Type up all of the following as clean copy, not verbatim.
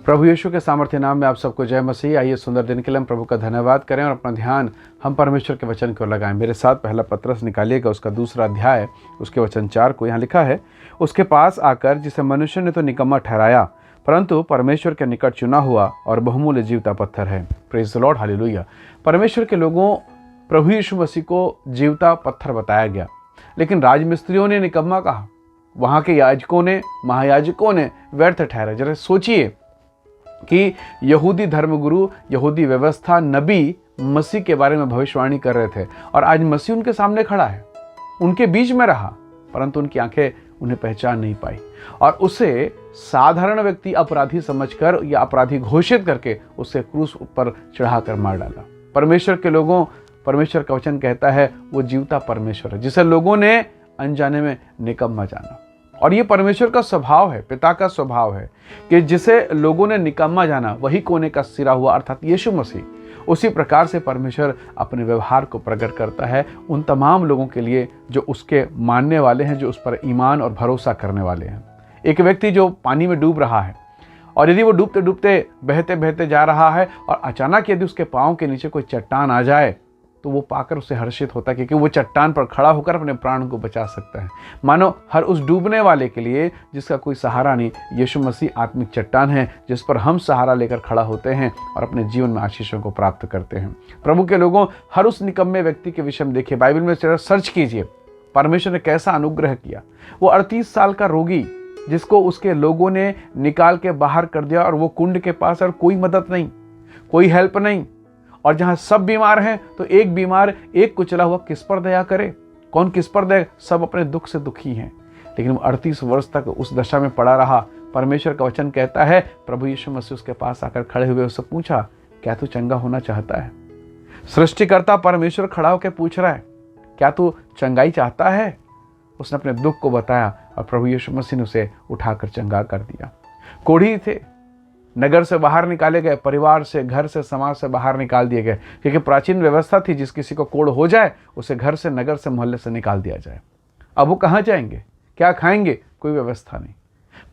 प्रभु यीशु के सामर्थ्य नाम में आप सबको जय मसीह। आइए सुंदर दिन के लिए हम प्रभु का धन्यवाद करें और अपना ध्यान हम परमेश्वर के वचन की ओर लगाएं। मेरे साथ पहला पत्रस निकालिएगा, उसका दूसरा अध्याय, उसके वचन 4 को। यहाँ लिखा है, उसके पास आकर जिसे मनुष्य ने तो निकम्मा ठहराया, परंतु परमेश्वर के निकट चुना हुआ और बहुमूल्य जीवता पत्थर है। Praise the Lord, hallelujah. परमेश्वर के लोगों प्रभु यीशु मसीह को जीवता पत्थर बताया गया, लेकिन राजमिस्त्रियों ने निकम्मा कहा, वहाँ के याजकों ने, महायाजकों ने व्यर्थ ठहरा। जरा सोचिए कि यहूदी धर्मगुरु, यहूदी व्यवस्था, नबी मसीह के बारे में भविष्यवाणी कर रहे थे और आज मसीह उनके सामने खड़ा है, उनके बीच में रहा, परंतु उनकी आंखें उन्हें पहचान नहीं पाई और उसे साधारण व्यक्ति अपराधी समझकर या अपराधी घोषित करके उसे क्रूस पर चढ़ाकर मार डाला। परमेश्वर के लोगों, परमेश्वर का वचन कहता है वो जीवता परमेश्वर है, जिसे लोगों ने अनजाने में निकम्मा जाना। और ये परमेश्वर का स्वभाव है, पिता का स्वभाव है कि जिसे लोगों ने निकम्मा जाना वही कोने का सिरा हुआ, अर्थात यीशु मसीह। उसी प्रकार से परमेश्वर अपने व्यवहार को प्रकट करता है उन तमाम लोगों के लिए जो उसके मानने वाले हैं, जो उस पर ईमान और भरोसा करने वाले हैं। एक व्यक्ति जो पानी में डूब रहा है और यदि वो डूबते डूबते बहते बहते जा रहा है और अचानक यदि उसके पाँव के नीचे कोई चट्टान आ जाए तो वो पाकर उसे हर्षित होता है, क्योंकि वो चट्टान पर खड़ा होकर अपने प्राण को बचा सकता है। मानो हर उस डूबने वाले के लिए जिसका कोई सहारा नहीं, यीशु मसीह आत्मिक चट्टान है जिस पर हम सहारा लेकर खड़ा होते हैं और अपने जीवन में आशीषों को प्राप्त करते हैं। प्रभु के लोगों, हर उस निकम्मे व्यक्ति के विषय में देखिए, बाइबल में सर्च कीजिए परमेश्वर ने कैसा अनुग्रह किया। वो 38 साल का रोगी जिसको उसके लोगों ने निकाल के बाहर कर दिया और वो कुंड के पास, और कोई मदद नहीं, कोई हेल्प नहीं, और जहां सब बीमार हैं तो एक बीमार, एक कुचला हुआ किस पर दया करे? कौन किस पर दया? सब अपने दुख से दुखी हैं। लेकिन वो 38 वर्ष तक उस दशा में पड़ा रहा। परमेश्वर का वचन कहता है प्रभु यीशु मसीह उसके पास आकर खड़े हुए उससे पूछा, क्या तू चंगा होना चाहता है? सृष्टिकर्ता परमेश्वर खड़ा होकर पूछ रहा है, क्या तू चंगाई चाहता है? उसने अपने दुख को बताया और प्रभु यीशु मसीह ने उसे उठाकर चंगा कर दिया। कोढ़ी थे, नगर से बाहर निकाले गए, परिवार से, घर से, समाज से बाहर निकाल दिए गए, क्योंकि प्राचीन व्यवस्था थी जिस किसी को कोढ़ हो जाए उसे घर से, नगर से, मोहल्ले से निकाल दिया जाए। अब वो कहाँ जाएंगे, क्या खाएंगे? कोई व्यवस्था नहीं।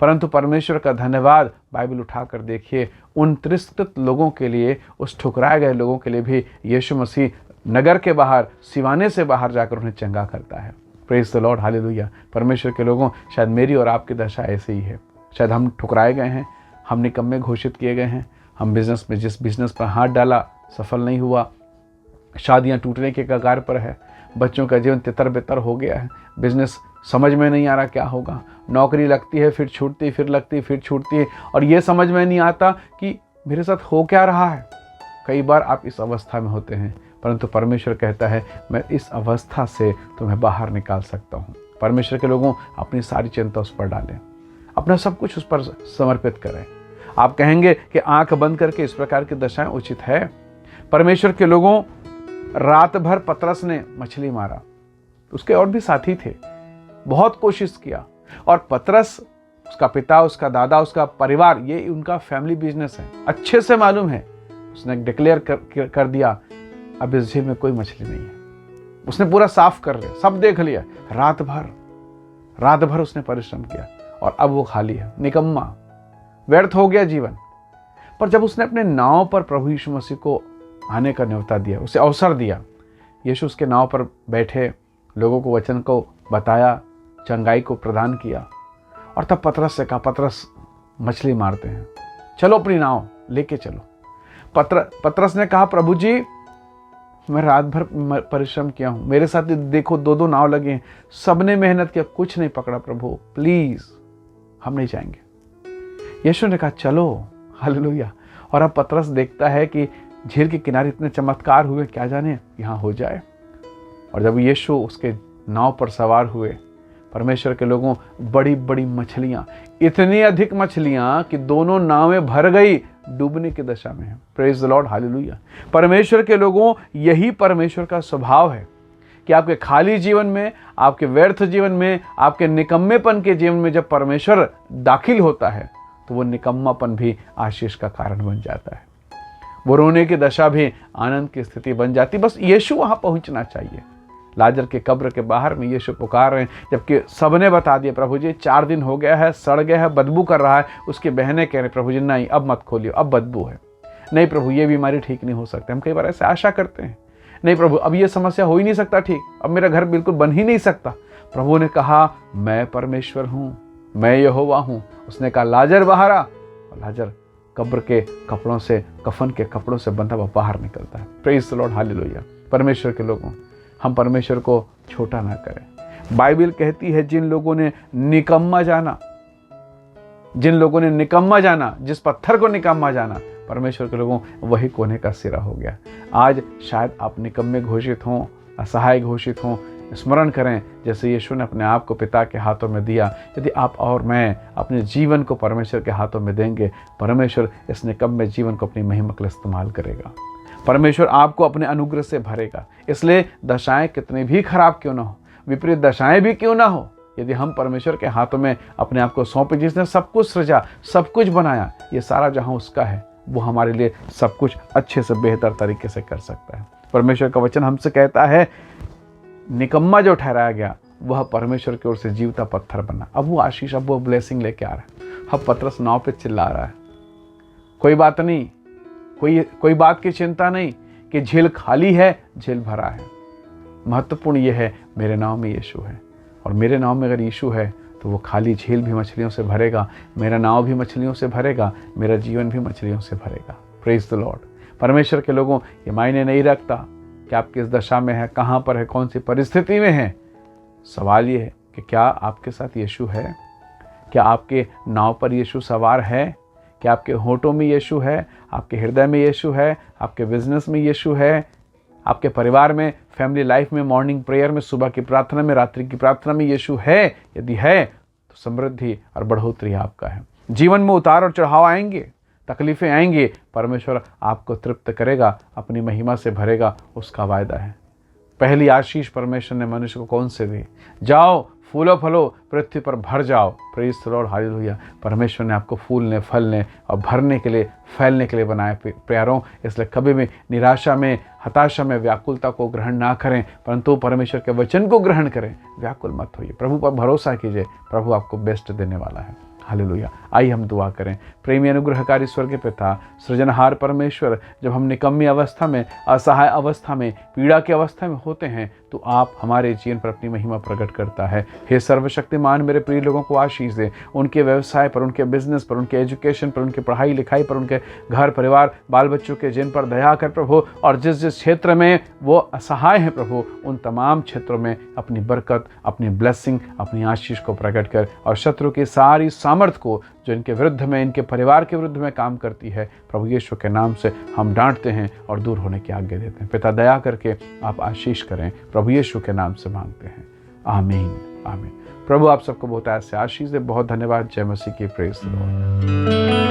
परंतु परमेश्वर का धन्यवाद, बाइबल उठाकर देखिए, उन तिरस्कृत लोगों के लिए, उस ठुकराए गए लोगों के लिए भी यीशु मसीह नगर के बाहर, सिवाने से बाहर जाकर उन्हें चंगा करता है। Praise the Lord, hallelujah. परमेश्वर के लोगों, शायद मेरी और आपकी दशा ऐसे ही है। शायद हम ठुकराए गए हैं, हम निकम्मे घोषित किए गए हैं, हम बिजनेस में जिस बिजनेस पर हाथ डाला सफल नहीं हुआ, शादियां टूटने के कगार पर है, बच्चों का जीवन तितर बितर हो गया है, बिजनेस समझ में नहीं आ रहा क्या होगा, नौकरी लगती है फिर छूटती, फिर लगती फिर छूटती है, और ये समझ में नहीं आता कि मेरे साथ हो क्या रहा है। कई बार आप इस अवस्था में होते हैं, परंतु परमेश्वर कहता है मैं इस अवस्था से तुम्हें बाहर निकाल सकता हूँ। परमेश्वर के लोगों, अपनी सारी चिंता उस पर डालें, अपना सब कुछ उस पर समर्पित करें। आप कहेंगे कि आंख बंद करके इस प्रकार की दशाएं उचित है? परमेश्वर के लोगों, रात भर पतरस ने मछली मारा, उसके और भी साथी थे, बहुत कोशिश किया, और पतरस, उसका पिता, उसका दादा, उसका परिवार, ये उनका फैमिली बिजनेस है, अच्छे से मालूम है। उसने डिक्लेयर कर दिया अब इस झील में कोई मछली नहीं है। उसने पूरा साफ कर लिया, सब देख लिया। रात भर उसने परिश्रम किया और अब वो खाली है, निकम्मा, व्यर्थ हो गया जीवन। पर जब उसने अपने नाव पर प्रभु यीशु मसीह को आने का न्योता दिया, उसे अवसर दिया, यीशु उसके नाव पर बैठे, लोगों को वचन को बताया, चंगाई को प्रदान किया, और तब पतरस से कहा, पतरस मछली मारते हैं, चलो अपनी नाव लेके चलो। पतरस ने कहा, प्रभु जी मैं रात भर परिश्रम किया हूं, मेरे साथ देखो 2-2 नाव लगे हैं, सबने मेहनत किया, कुछ नहीं पकड़ा, प्रभु प्लीज हम नहीं जाएंगे। यीशु ने कहा चलो, हालेलुया। और अब पतरस देखता है कि झील के किनारे इतने चमत्कार हुए, क्या जाने यहाँ हो जाए। और जब यीशु उसके नाव पर सवार हुए, परमेश्वर के लोगों, बड़ी बड़ी मछलियां, इतनी अधिक मछलियां कि दोनों नावें भर गई, डूबने की दशा में है। Praise the Lord, hallelujah. परमेश्वर के लोगों, यही परमेश्वर का स्वभाव है कि आपके खाली जीवन में, आपके व्यर्थ जीवन में, आपके निकम्मेपन के जीवन में जब परमेश्वर दाखिल होता है तो वो निकम्मापन भी आशीष का कारण बन जाता है, वो रोने की दशा भी आनंद की स्थिति बन जाती। बस यीशु वहां पहुंचना चाहिए। लाजर के कब्र के बाहर में यीशु पुकार रहे हैं, जबकि सबने बता दिया प्रभु जी 4 दिन हो गया है, सड़ गया है, बदबू कर रहा है। उसकी बहनें कह रहे प्रभु जी नहीं अब मत खोलियो, अब बदबू है, नहीं प्रभु ये बीमारी ठीक नहीं हो सकती। हम कई बार ऐसे आशा करते हैं, नहीं प्रभु अब ये समस्या हो ही नहीं सकता ठीक, अब मेरा घर बिल्कुल बन ही नहीं सकता। प्रभु ने कहा मैं परमेश्वर हूँ, मैं यहोवा हूँ। उसने कहा लाजर बाहर आ, और लाजर कब्र के कपड़ों से, कफन के कपड़ों से बंधा हुआ बाहर निकलता है। Praise the Lord, hallelujah. परमेश्वर के लोगों, हम परमेश्वर को छोटा ना करें। बाइबल कहती है जिन लोगों ने निकम्मा जाना, जिन लोगों ने निकम्मा जाना, जिस पत्थर को निकम्मा जाना, परमेश्वर के लोगों वही कोने का सिरा हो गया। आज शायद आप निकम्मे घोषित हों, असहाय घोषित हों, स्मरण करें जैसे यीशु ने अपने आप को पिता के हाथों में दिया। यदि आप और मैं अपने जीवन को परमेश्वर के हाथों में देंगे, परमेश्वर इस निकम्मे जीवन को अपनी महिमा के लिए इस्तेमाल करेगा। परमेश्वर आपको अपने अनुग्रह से भरेगा। इसलिए दशाएं कितनी भी खराब क्यों ना हो, विपरीत दशाएं भी क्यों ना हो, यदि हम परमेश्वर के हाथों में अपने आप को सौंपे, जिसने सब कुछ सृजा, सब कुछ बनाया, ये सारा जहां उसका है, वो हमारे लिए सब कुछ अच्छे से बेहतर तरीके से कर सकता है। परमेश्वर का वचन हमसे कहता है निकम्मा जो ठहराया गया वह परमेश्वर की ओर से जीवता पत्थर बना। अब वो आशीष, अब वो ब्लेसिंग लेके आ रहा है। अब पतरस नाव पे चिल्ला रहा है, कोई बात नहीं, कोई बात की चिंता नहीं कि झील खाली है, झील भरा है। महत्वपूर्ण ये है मेरे नाम में यीशु है, और मेरे नाम में अगर यीशु है तो वो खाली झील भी मछलियों से भरेगा, मेरा नाव भी मछलियों से भरेगा, मेरा जीवन भी मछलियों से भरेगा। Praise the Lord. परमेश्वर के लोगों, ये मायने नहीं रखता कि आप किस दशा में हैं, कहाँ पर है, कौन सी परिस्थिति में हैं। सवाल ये है कि क्या आपके साथ यीशु है? क्या आपके नाव पर यीशु सवार है? क्या आपके होठों में यीशु है? आपके हृदय में यीशु है? आपके बिजनेस में यीशु है? आपके परिवार में, फैमिली लाइफ में, मॉर्निंग प्रेयर में, सुबह की प्रार्थना में, रात्रि की प्रार्थना में यीशु है? यदि है तो समृद्धि और बढ़ोतरी आपका है। जीवन में उतार और चढ़ाव आएंगे, तकलीफें आएंगी, परमेश्वर आपको तृप्त करेगा, अपनी महिमा से भरेगा, उसका वायदा है। पहली आशीष परमेश्वर ने मनुष्य को कौन से दी? जाओ फूलो फलो, पृथ्वी पर भर जाओ। Praise the Lord, hallelujah. परमेश्वर ने आपको फूलने, फलने और भरने के लिए, फैलने के लिए बनाया प्यारों। इसलिए कभी भी निराशा में, हताशा में, व्याकुलता को ग्रहण ना करें, परंतु परमेश्वर के वचन को ग्रहण करें। व्याकुल मत होइए, प्रभु पर भरोसा कीजिए, प्रभु आपको बेस्ट देने वाला है। हालेलुया। आइए हम दुआ करें। प्रेमी अनुग्रहकारी स्वर्गीय पिता, सृजनहार परमेश्वर, जब हम निकम्मी अवस्था में, असहाय अवस्था में, पीड़ा की अवस्था में होते हैं तो आप हमारे जीवन पर अपनी महिमा प्रकट करता है। हे सर्वशक्तिमान, मेरे प्रिय लोगों को आशीष दे, उनके व्यवसाय पर, उनके बिजनेस पर, उनके एजुकेशन पर, उनके पढ़ाई लिखाई पर, उनके घर परिवार बाल बच्चों के जिन पर दया कर प्रभु, और जिस जिस क्षेत्र में वो असहाय हैं प्रभु, उन तमाम क्षेत्रों में अपनी बरकत, अपनी ब्लेसिंग, अपनी आशीष को प्रकट कर, और शत्रु की सारी सामर्थ को जो इनके विरुद्ध में, इनके परिवार के विरुद्ध में काम करती है, प्रभु यीशु के नाम से हम डांटते हैं और दूर होने की आज्ञा देते हैं। पिता दया करके आप आशीष करें, प्रभु यीशु के नाम से मांगते हैं, आमीन आमीन। प्रभु आप सबको बहुत ऐसे आशीष दे। बहुत धन्यवाद। जय मसीह की। Praise the Lord.